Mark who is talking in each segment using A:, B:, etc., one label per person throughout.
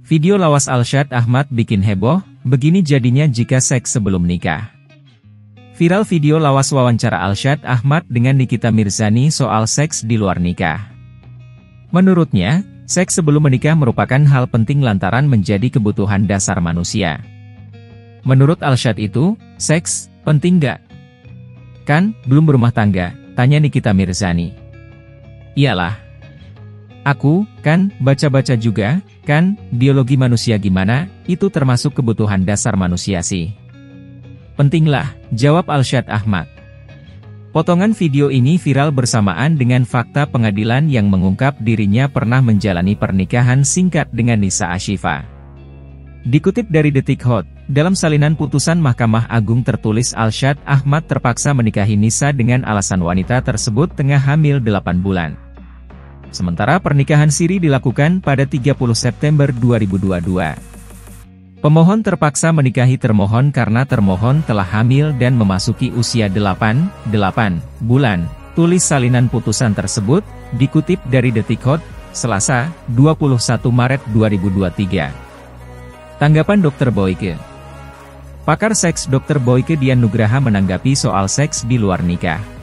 A: Video lawas Alshad Ahmad bikin heboh, begini jadinya jika seks sebelum nikah. Viral video lawas wawancara Alshad Ahmad dengan Nikita Mirzani soal seks di luar nikah. Menurutnya, seks sebelum menikah merupakan hal penting lantaran menjadi kebutuhan dasar manusia. Menurut Alshad itu, seks penting nggak? Kan, belum berumah tangga, tanya Nikita Mirzani. Iyalah. Aku, kan, baca-baca juga, kan, biologi manusia gimana, itu termasuk kebutuhan dasar manusia sih. Pentinglah, jawab Alshad Ahmad. Potongan video ini viral bersamaan dengan fakta pengadilan yang mengungkap dirinya pernah menjalani pernikahan singkat dengan Nisa Ashifa. Dikutip dari Detik Hot, dalam salinan putusan Mahkamah Agung tertulis Alshad Ahmad terpaksa menikahi Nisa dengan alasan wanita tersebut tengah hamil 8 bulan. Sementara pernikahan siri dilakukan pada 30 September 2022. Pemohon terpaksa menikahi termohon karena termohon telah hamil dan memasuki usia 8 bulan. Tulis salinan putusan tersebut, dikutip dari Detik Hot, Selasa, 21 Maret 2023. Tanggapan Dr. Boyke. Pakar seks Dr. Boyke Dian Nugraha menanggapi soal seks di luar nikah.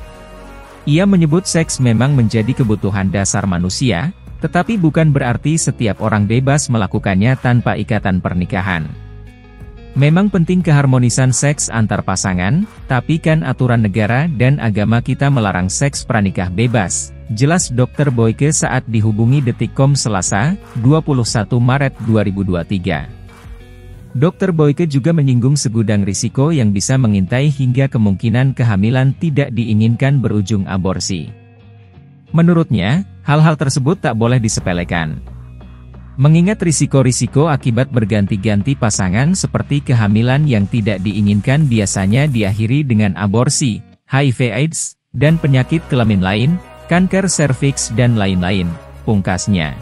A: Ia menyebut seks memang menjadi kebutuhan dasar manusia, tetapi bukan berarti setiap orang bebas melakukannya tanpa ikatan pernikahan. Memang penting keharmonisan seks antar pasangan, tapi kan aturan negara dan agama kita melarang seks pranikah bebas, jelas Dr. Boyke saat dihubungi Detikcom Selasa, 21 Maret 2023. Dr. Boyke juga menyinggung segudang risiko yang bisa mengintai hingga kemungkinan kehamilan tidak diinginkan berujung aborsi. Menurutnya, hal-hal tersebut tak boleh disepelekan. Mengingat risiko-risiko akibat berganti-ganti pasangan seperti kehamilan yang tidak diinginkan biasanya diakhiri dengan aborsi, HIV/AIDS, dan penyakit kelamin lain, kanker serviks dan lain-lain, pungkasnya.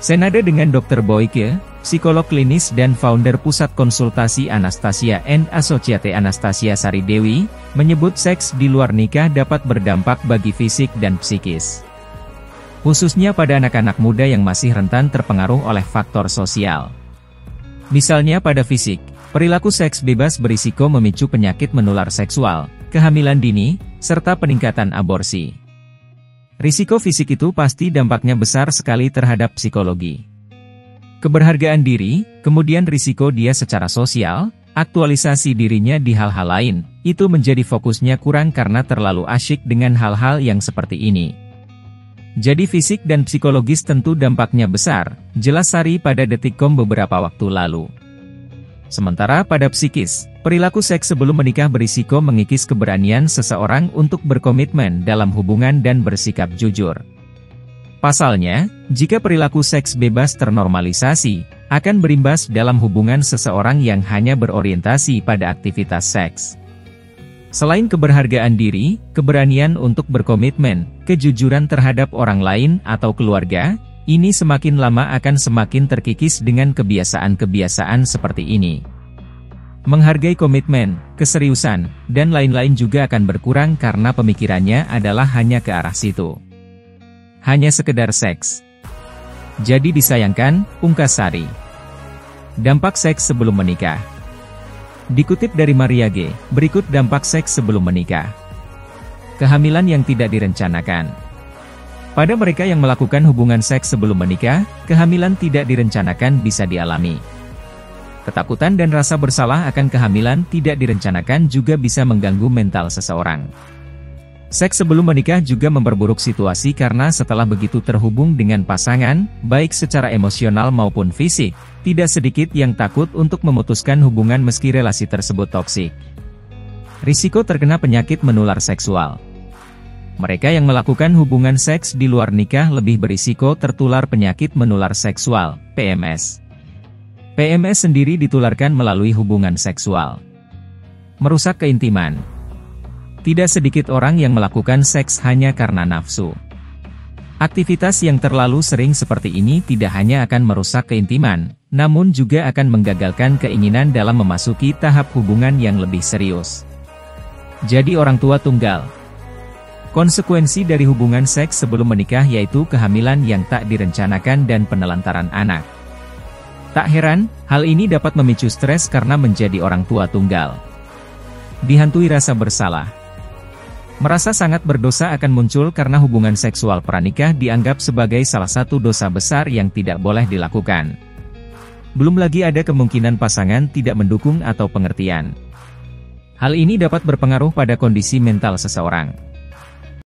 A: Senada dengan Dr. Boyke, psikolog klinis dan founder Pusat Konsultasi Anastasia and Associate Anastasia Sari Dewi, menyebut seks di luar nikah dapat berdampak bagi fisik dan psikis. Khususnya pada anak-anak muda yang masih rentan terpengaruh oleh faktor sosial. Misalnya pada fisik, perilaku seks bebas berisiko memicu penyakit menular seksual, kehamilan dini, serta peningkatan aborsi. Risiko fisik itu pasti dampaknya besar sekali terhadap psikologi. Keberhargaan diri, kemudian risiko dia secara sosial, aktualisasi dirinya di hal-hal lain, itu menjadi fokusnya kurang karena terlalu asyik dengan hal-hal yang seperti ini. Jadi fisik dan psikologis tentu dampaknya besar, jelas Sari pada Detikcom beberapa waktu lalu. Sementara pada psikis, perilaku seks sebelum menikah berisiko mengikis keberanian seseorang untuk berkomitmen dalam hubungan dan bersikap jujur. Pasalnya, jika perilaku seks bebas ternormalisasi, akan berimbas dalam hubungan seseorang yang hanya berorientasi pada aktivitas seks. Selain keberhargaan diri, keberanian untuk berkomitmen, kejujuran terhadap orang lain atau keluarga, ini semakin lama akan semakin terkikis dengan kebiasaan-kebiasaan seperti ini. Menghargai komitmen, keseriusan, dan lain-lain juga akan berkurang karena pemikirannya adalah hanya ke arah situ. Hanya sekedar seks. Jadi disayangkan, pungkas Sari. Dampak seks sebelum menikah. Dikutip dari Maria G, berikut dampak seks sebelum menikah. Kehamilan yang tidak direncanakan. Pada mereka yang melakukan hubungan seks sebelum menikah, kehamilan tidak direncanakan bisa dialami. Ketakutan dan rasa bersalah akan kehamilan tidak direncanakan juga bisa mengganggu mental seseorang. Seks sebelum menikah juga memperburuk situasi karena setelah begitu terhubung dengan pasangan, baik secara emosional maupun fisik, tidak sedikit yang takut untuk memutuskan hubungan meski relasi tersebut toksik. Risiko terkena penyakit menular seksual. Mereka yang melakukan hubungan seks di luar nikah lebih berisiko tertular penyakit menular seksual, PMS. PMS sendiri ditularkan melalui hubungan seksual. Merusak keintiman. Tidak sedikit orang yang melakukan seks hanya karena nafsu. Aktivitas yang terlalu sering seperti ini tidak hanya akan merusak keintiman, namun juga akan menggagalkan keinginan dalam memasuki tahap hubungan yang lebih serius. Jadi orang tua tunggal. Konsekuensi dari hubungan seks sebelum menikah yaitu kehamilan yang tak direncanakan dan penelantaran anak. Tak heran, hal ini dapat memicu stres karena menjadi orang tua tunggal. Dihantui rasa bersalah. Merasa sangat berdosa akan muncul karena hubungan seksual pranikah dianggap sebagai salah satu dosa besar yang tidak boleh dilakukan. Belum lagi ada kemungkinan pasangan tidak mendukung atau pengertian. Hal ini dapat berpengaruh pada kondisi mental seseorang.